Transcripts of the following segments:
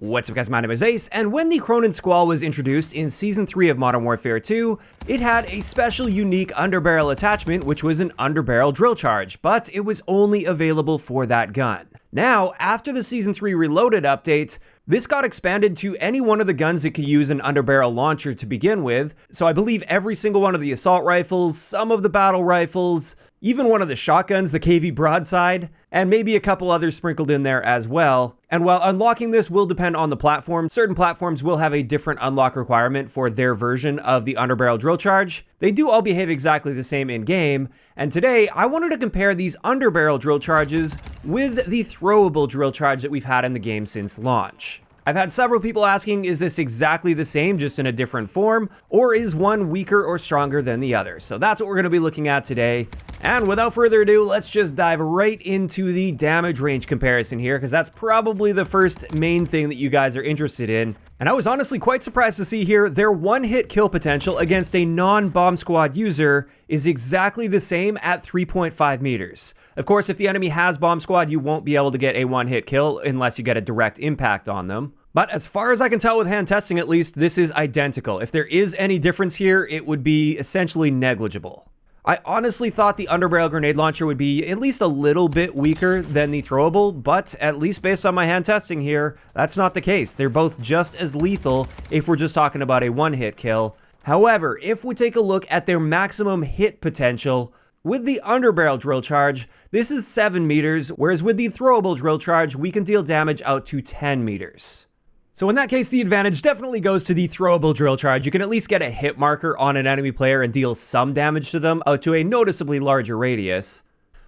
What's up guys, my name is Ace, and when the Cronen Squall was introduced in Season 3 of Modern Warfare 2, it had a special unique underbarrel attachment which was an underbarrel drill charge, but it was only available for that gun. Now, after the Season 3 Reloaded update, this got expanded to any one of the guns that could use an underbarrel launcher to begin with, so I believe every single one of the assault rifles, some of the battle rifles, even one of the shotguns, the KV broadside, and maybe a couple others sprinkled in there as well. And while unlocking this will depend on the platform, certain platforms will have a different unlock requirement for their version of the underbarrel drill charge. They do all behave exactly the same in-game, and today I wanted to compare these underbarrel drill charges with the throwable drill charge that we've had in the game since launch. I've had several people asking, is this exactly the same, just in a different form, or is one weaker or stronger than the other? So that's what we're going to be looking at today. And without further ado, let's just dive right into the damage range comparison here, because that's probably the first main thing that you guys are interested in. And I was honestly quite surprised to see here their one-hit kill potential against a non-bomb squad user is exactly the same at 3.5 meters. Of course, if the enemy has bomb squad, you won't be able to get a one-hit kill unless you get a direct impact on them. But as far as I can tell with hand testing at least, this is identical. If there is any difference here, it would be essentially negligible. I honestly thought the underbarrel grenade launcher would be at least a little bit weaker than the throwable, but at least based on my hand testing here, that's not the case. They're both just as lethal if we're just talking about a one-hit kill. However, if we take a look at their maximum hit potential, with the underbarrel drill charge, this is 7 meters, whereas with the throwable drill charge, we can deal damage out to 10 meters. So in that case, the advantage definitely goes to the throwable drill charge. You can at least get a hit marker on an enemy player and deal some damage to them out to a noticeably larger radius.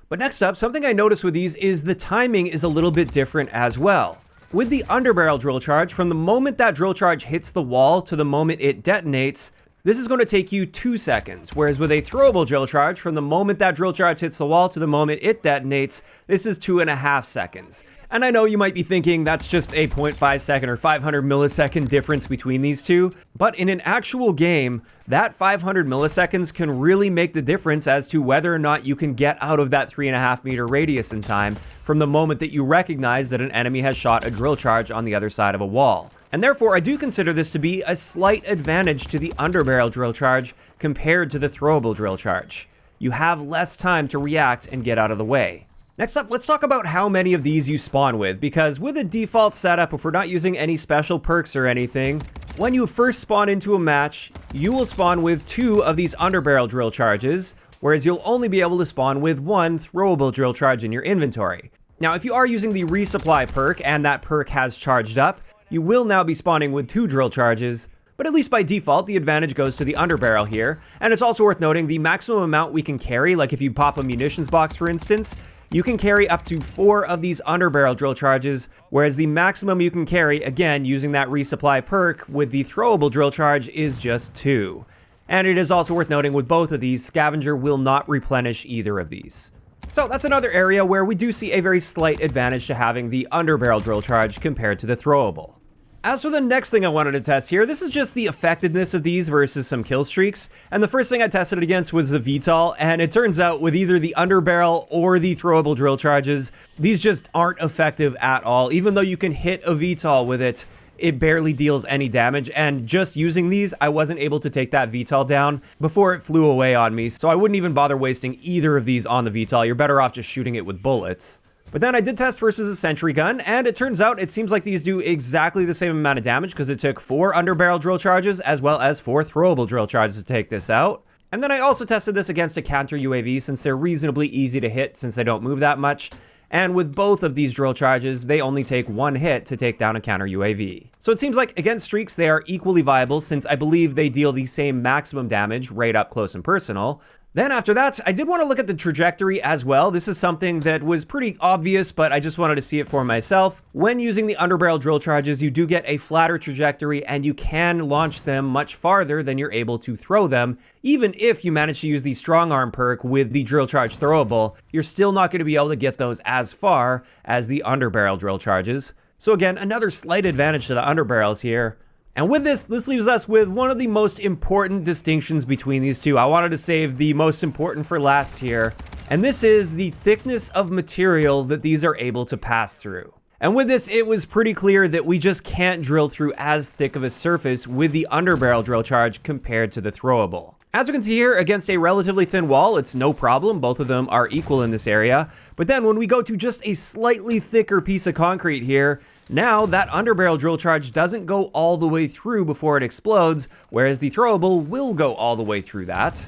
But next up, something I noticed with these is the timing is a little bit different as well. With the underbarrel drill charge, from the moment that drill charge hits the wall to the moment it detonates, this is going to take you 2 seconds, whereas with a throwable drill charge, from the moment that drill charge hits the wall to the moment it detonates, this is 2.5 seconds. And I know you might be thinking that's just a 0.5 second or 500 millisecond difference between these two, but in an actual game, that 500 milliseconds can really make the difference as to whether or not you can get out of that 3.5 meter radius in time from the moment that you recognize that an enemy has shot a drill charge on the other side of a wall. And therefore, I do consider this to be a slight advantage to the underbarrel drill charge compared to the throwable drill charge. You have less time to react and get out of the way. Next up, let's talk about how many of these you spawn with, because with a default setup, if we're not using any special perks or anything, when you first spawn into a match, you will spawn with 2 of these underbarrel drill charges, whereas you'll only be able to spawn with 1 throwable drill charge in your inventory. Now, if you are using the resupply perk and that perk has charged up, you will now be spawning with 2 drill charges, but at least by default, the advantage goes to the underbarrel here. And it's also worth noting the maximum amount we can carry, like if you pop a munitions box, for instance, you can carry up to 4 of these underbarrel drill charges, whereas the maximum you can carry, again, using that resupply perk with the throwable drill charge is just 2. And it is also worth noting with both of these, Scavenger will not replenish either of these. So that's another area where we do see a very slight advantage to having the underbarrel drill charge compared to the throwable. As for the next thing I wanted to test here, this is just the effectiveness of these versus some kill streaks. And the first thing I tested it against was the VTOL, and it turns out with either the underbarrel or the throwable drill charges, these just aren't effective at all. Even though you can hit a VTOL with it, it barely deals any damage, and just using these, I wasn't able to take that VTOL down before it flew away on me, so I wouldn't even bother wasting either of these on the VTOL. You're better off just shooting it with bullets. But then I did test versus a sentry gun, and it turns out it seems like these do exactly the same amount of damage because it took 4 underbarrel drill charges as well as 4 throwable drill charges to take this out. And then I also tested this against a counter UAV since they're reasonably easy to hit since they don't move that much. And with both of these drill charges, they only take 1 hit to take down a counter UAV. So it seems like against streaks, they are equally viable since I believe they deal the same maximum damage right up close and personal. Then after that, I did want to look at the trajectory as well. This is something that was pretty obvious, but I just wanted to see it for myself. When using the underbarrel drill charges, you do get a flatter trajectory and you can launch them much farther than you're able to throw them. Even if you manage to use the strong arm perk with the drill charge throwable, you're still not going to be able to get those as far as the underbarrel drill charges. So again, another slight advantage to the underbarrels here. And with this leaves us with one of the most important distinctions between these two. I wanted to save the most important for last here, and this is the thickness of material that these are able to pass through. And with this, it was pretty clear that we just can't drill through as thick of a surface with the Underbarrel drill charge compared to the throwable. As you can see here, against a relatively thin wall, it's no problem. Both of them are equal in this area. But then when we go to just a slightly thicker piece of concrete here, now that Underbarrel drill charge doesn't go all the way through before it explodes, whereas the throwable will go all the way through that.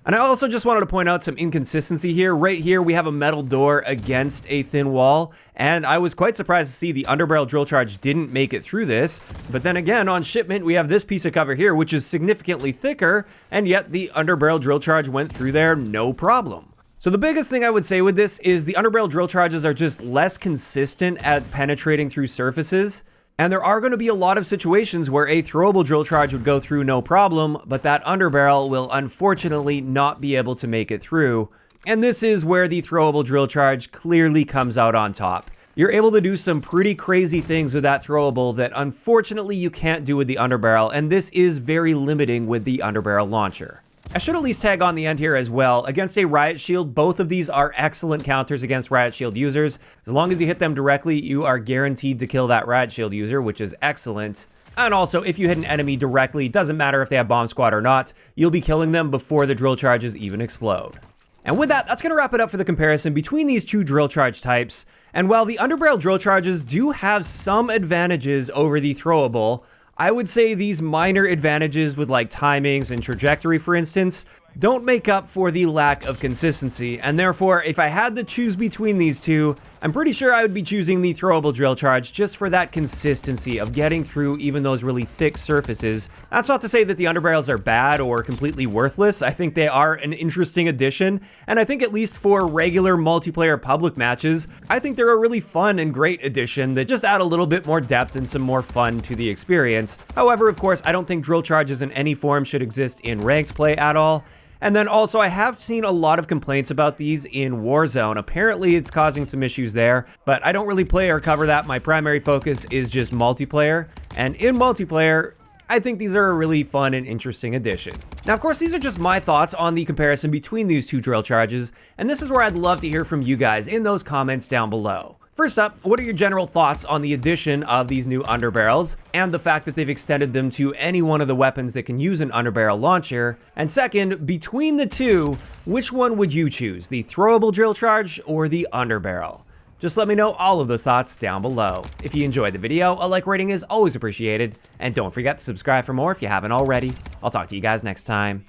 And I also just wanted to point out some inconsistency here. Right here, we have a metal door against a thin wall, and I was quite surprised to see the Underbarrel drill charge didn't make it through this. But then again, on shipment, we have this piece of cover here, which is significantly thicker, and yet the Underbarrel drill charge went through there no problem. So the biggest thing I would say with this is the Underbarrel drill charges are just less consistent at penetrating through surfaces. And there are going to be a lot of situations where a throwable drill charge would go through no problem, but that Underbarrel will unfortunately not be able to make it through. And this is where the throwable drill charge clearly comes out on top. You're able to do some pretty crazy things with that throwable that unfortunately you can't do with the Underbarrel, and this is very limiting with the Underbarrel launcher. I should at least tag on the end here as well. Against a Riot Shield, both of these are excellent counters against Riot Shield users. As long as you hit them directly, you are guaranteed to kill that Riot Shield user, which is excellent. And also, if you hit an enemy directly, doesn't matter if they have Bomb Squad or not, you'll be killing them before the drill charges even explode. And with that, that's going to wrap it up for the comparison between these two drill charge types. And while the Underbarrel drill charges do have some advantages over the throwable, I would say these minor advantages with like timings and trajectory, for instance, don't make up for the lack of consistency, and therefore, if I had to choose between these two, I'm pretty sure I would be choosing the throwable drill charge just for that consistency of getting through even those really thick surfaces. That's not to say that the Underbarrels are bad or completely worthless. I think they are an interesting addition, and I think at least for regular multiplayer public matches, I think they're a really fun and great addition that just add a little bit more depth and some more fun to the experience. However, of course, I don't think drill charges in any form should exist in ranked play at all. And then also, I have seen a lot of complaints about these in Warzone. Apparently, it's causing some issues there, but I don't really play or cover that. My primary focus is just multiplayer. And in multiplayer, I think these are a really fun and interesting addition. Now, of course, these are just my thoughts on the comparison between these two drill charges, and this is where I'd love to hear from you guys in those comments down below. First up, what are your general thoughts on the addition of these new Underbarrels and the fact that they've extended them to any one of the weapons that can use an Underbarrel launcher? And second, between the two, which one would you choose, the throwable drill charge or the Underbarrel? Just let me know all of those thoughts down below. If you enjoyed the video, a like rating is always appreciated, and don't forget to subscribe for more if you haven't already. I'll talk to you guys next time.